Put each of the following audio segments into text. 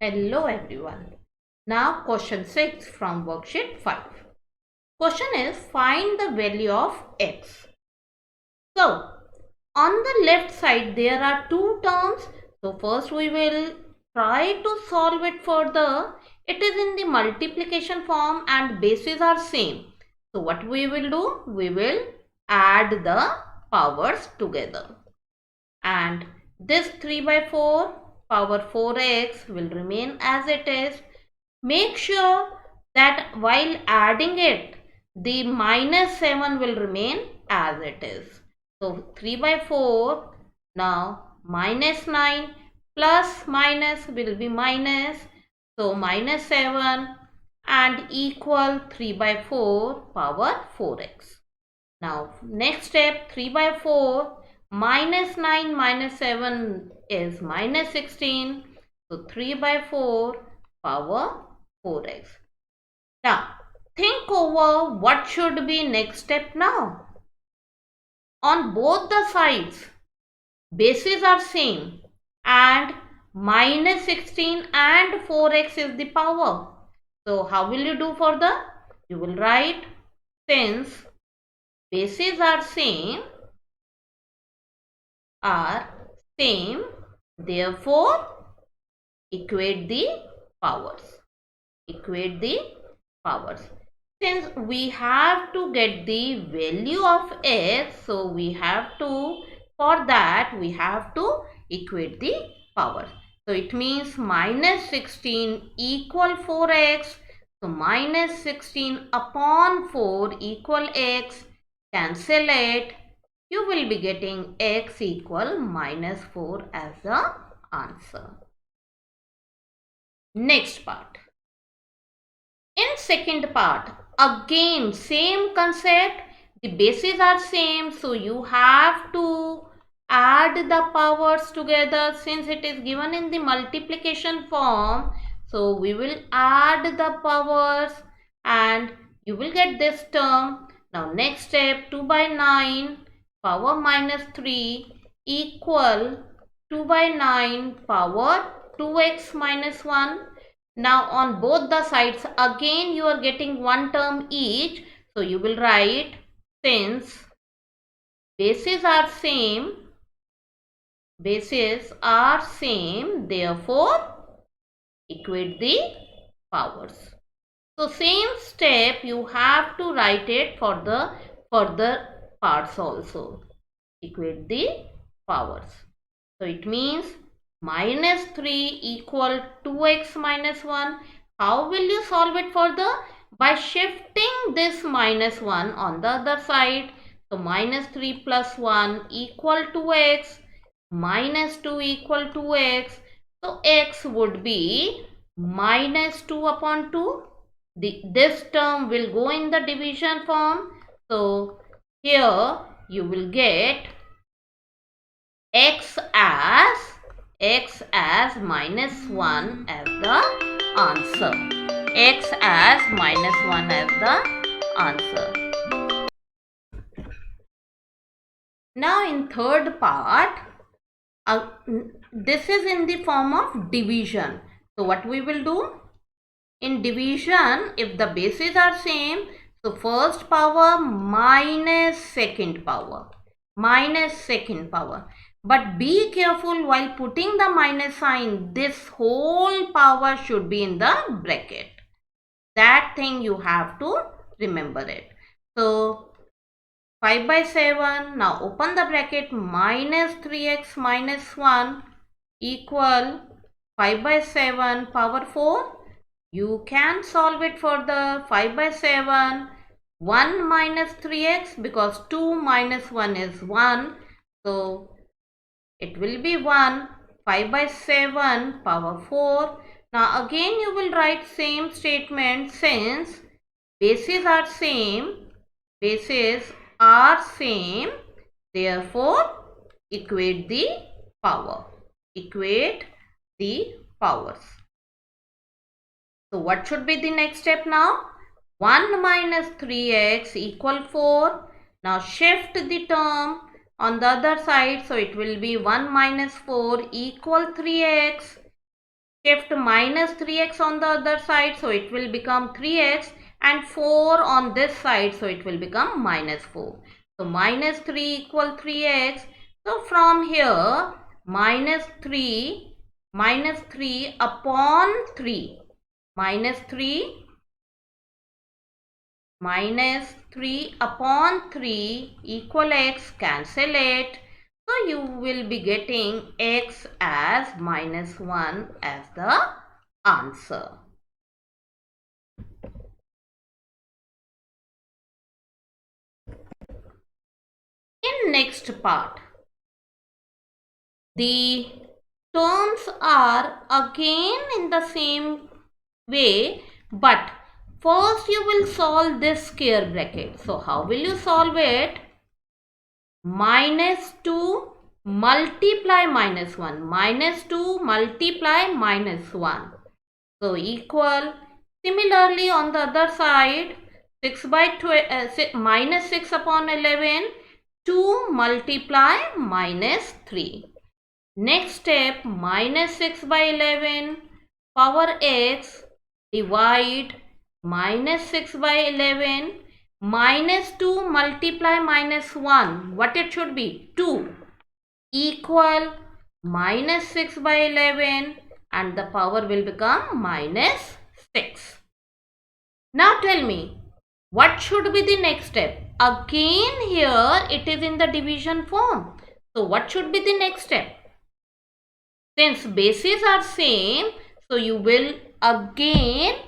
Hello everyone. Now question 6 from worksheet 5. Question is find the value of x. So on the left side there are two terms. So first we will try to solve it further. It is in the multiplication form and bases are same. So what we will do? We will add the powers together. And this 3 by 4 power 4x will remain as it is. Make sure that while adding it, the minus 7 will remain as it is. So 3 by 4, now minus 9 plus minus will be minus. So minus 7 and equal 3 by 4 power 4x. Now next step 3 by 4 minus 9 minus 7 is minus 16. So 3 by 4 power 4x. Now think over what should be next step now. On both the sides bases are same and minus 16 and 4x is the power. So how will you do further? You will write since bases are same, therefore equate the powers. Since we have to get the value of x, so we have to, for that we have to equate the powers. So it means minus 16 equal 4x. So minus 16 upon 4 equal x. Cancel it. You will be getting x equal minus 4 as the answer. Next part. In second part, again same concept. The bases are same, so you have to add the powers together since it is given in the multiplication form. So we will add the powers and you will get this term. Now next step 2 by 9 power minus 3 equal 2 by 9 power 2x minus 1. Now on both the sides again you are getting one term each. So you will write since bases are same, therefore equate the powers. So same step you have to write it for the further parts also. Equate the powers. So it means minus 3 equal 2x minus 1. How will you solve it further? By shifting this minus 1 on the other side. So minus 3 plus 1 equal 2x. Minus 2 equal 2x. So x would be minus 2 upon 2. This term will go in the division form. So here you will get x as minus 1 as the answer. X as minus 1 as the answer. Now in third part, this is in the form of division. So what we will do? In division, if the bases are same, so first power minus second power. But be careful while putting the minus sign, this whole power should be in the bracket. That thing you have to remember it. So 5 by 7, now open the bracket, minus 3x minus 1 equal 5 by 7 power 4. You can solve it further. 5 by 7, 1 minus 3x because 2 minus 1 is 1. So it will be 1. 5 by 7 power 4. Now again you will write same statement since bases are same, therefore equate the power. So what should be the next step now? 1 minus 3x equal 4. Now shift the term on the other side. So it will be 1 minus 4 equal 3x. Shift minus 3x on the other side, so it will become 3x, and 4 on this side, so it will become minus 4. So minus 3 equal 3x. So from here, minus 3 upon 3, minus 3 upon 3 equal x, cancel it. So you will be getting x as minus 1 as the answer. In next part, the terms are again in the same way, but first you will solve this square bracket. So how will you solve it? Minus 2 multiply minus 1. Minus 2 multiply minus 1. So equal. Similarly on the other side, 6 by minus 6 upon 11. 2 multiply minus 3. Next step, minus 6 by 11 power x divide minus 6 by 11 minus 2 multiply minus 1. What it should be? 2 equal minus 6 by 11 and the power will become minus 6. Now tell me, what should be the next step? Again here it is in the division form. So what should be the next step? Since bases are same, so you will again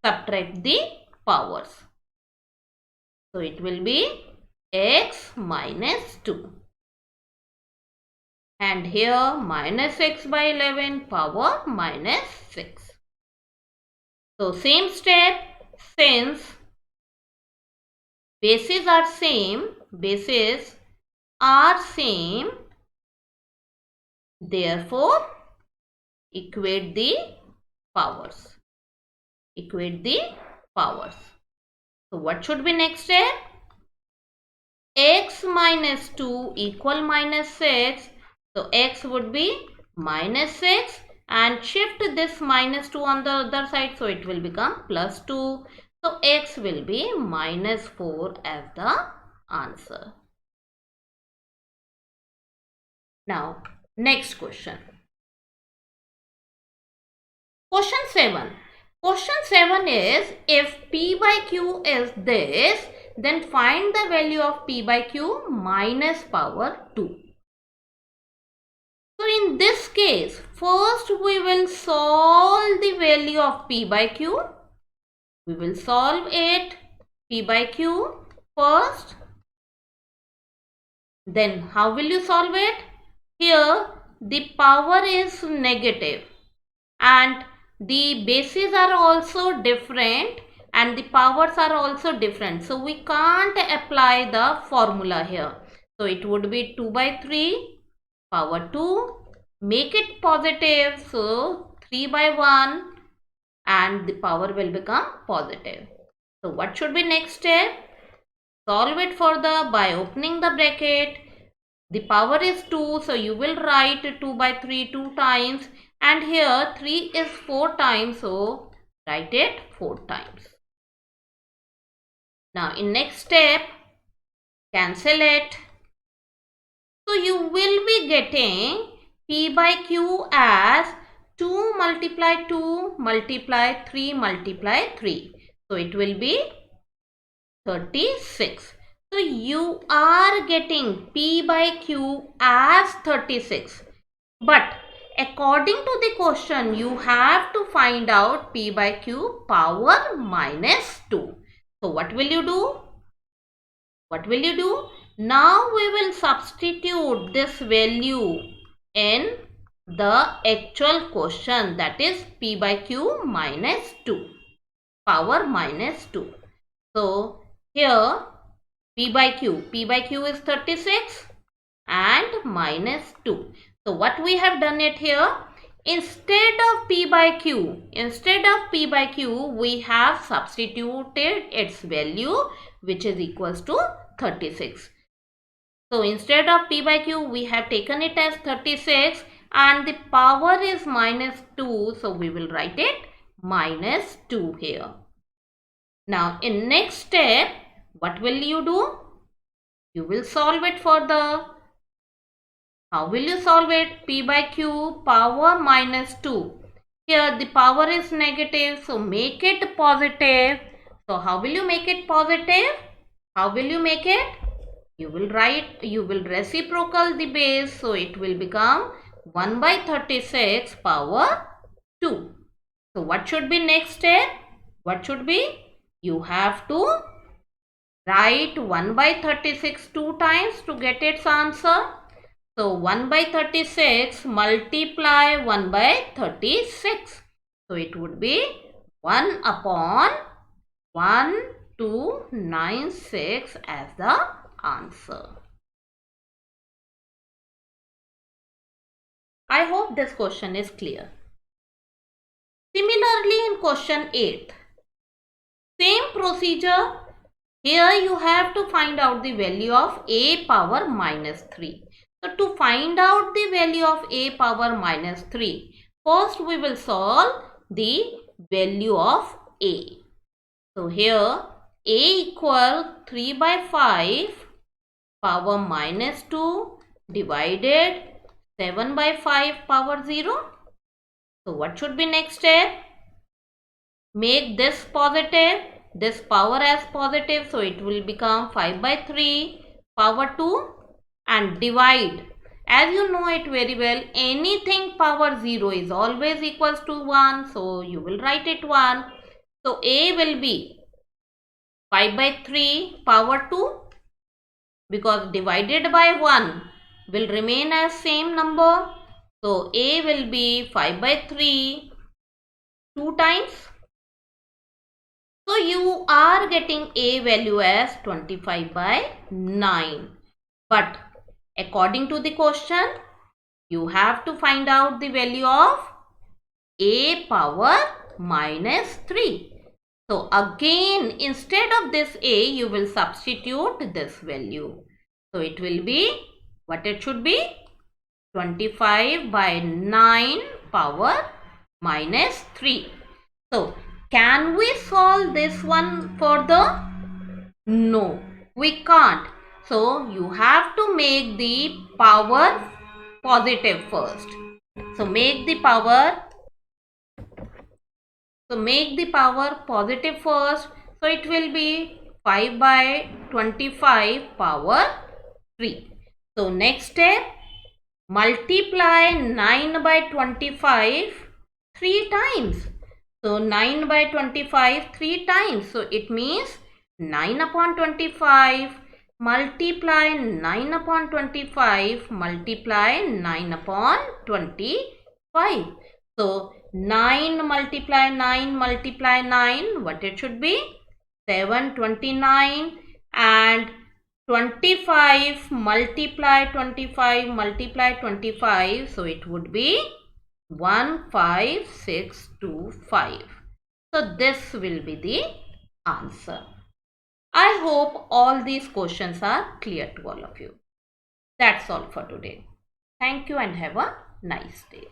subtract the powers. So it will be x minus 2. And here minus x by 11 power minus 6. So same step, since bases are same, therefore equate the powers. So what should be next step? X minus 2 equal minus 6. So x would be minus 6 and shift this minus 2 on the other side. So it will become plus 2. So x will be minus 4 as the answer. Now next question. Question 7. Question 7 is, if P by Q is this, then find the value of P by Q minus power 2. So in this case, first we will solve the value of P by Q. We will solve it, P by Q first. Then how will you solve it? Here the power is negative and the bases are also different and the powers are also different. So we can't apply the formula here. So it would be 2 by 3 power 2. Make it positive. So 3 by 1 and the power will become positive. So what should be next step? Solve it further by opening the bracket. The power is 2. So you will write 2 by 3 2 times. And here 3 is 4 times, so write it 4 times. Now in next step, cancel it. So you will be getting P by Q as 2 multiply 2 multiply 3 multiply 3. So it will be 36. So you are getting P by Q as 36. But according to the question, you have to find out P by Q power minus 2. So what will you do? Now we will substitute this value in the actual question, that is P by Q minus 2. Power minus 2. So here P by Q is 36 and minus 2. So what we have done it here, instead of P by Q, we have substituted its value, which is equals to 36. So instead of P by Q, we have taken it as 36 and the power is minus 2, so we will write it minus 2 here. Now in next step, what will you do? You will solve it further. How will you solve it? P by Q power minus 2. Here the power is negative, so make it positive. So how will you make it positive? How will you make it? You will reciprocal the base, so it will become 1 by 36 power 2. So what should be next step? What should be? You have to write 1 by 36 two times to get its answer. So 1 by 36 multiply 1 by 36. So it would be 1 upon 1296 as the answer. I hope this question is clear. Similarly in question 8, same procedure. Here you have to find out the value of a power minus 3. So to find out the value of a power minus 3, first we will solve the value of a. So here a equal 3 by 5 power minus 2 divided 7 by 5 power 0. So what should be next step? Make this positive, this power as positive, so it will become 5 by 3 power 2 and divide. As you know it very well, anything power 0 is always equals to 1, so you will write it 1. So a will be 5 by 3 power 2 because divided by 1 will remain as same number. So a will be 5 by 3 2 times. So you are getting a value as 25 by 9. But according to the question, you have to find out the value of a power minus 3. So again, instead of this a, you will substitute this value. So it will be, what it should be? 25 by 9 power minus 3. So can we solve this one further? No, we can't. So you have to make the power positive first. So make the power positive first. So it will be 5 by 25 power 3. So next step, multiply 9 by 25 3 times. So 9 by 25 3 times. So it means 9 upon 25 multiply 9 upon 25 multiply 9 upon 25. So 9 multiply 9, what it should be? 729, and 25 multiply 25, so it would be 15625. So this will be the answer. I hope all these questions are clear to all of you. That's all for today. Thank you and have a nice day.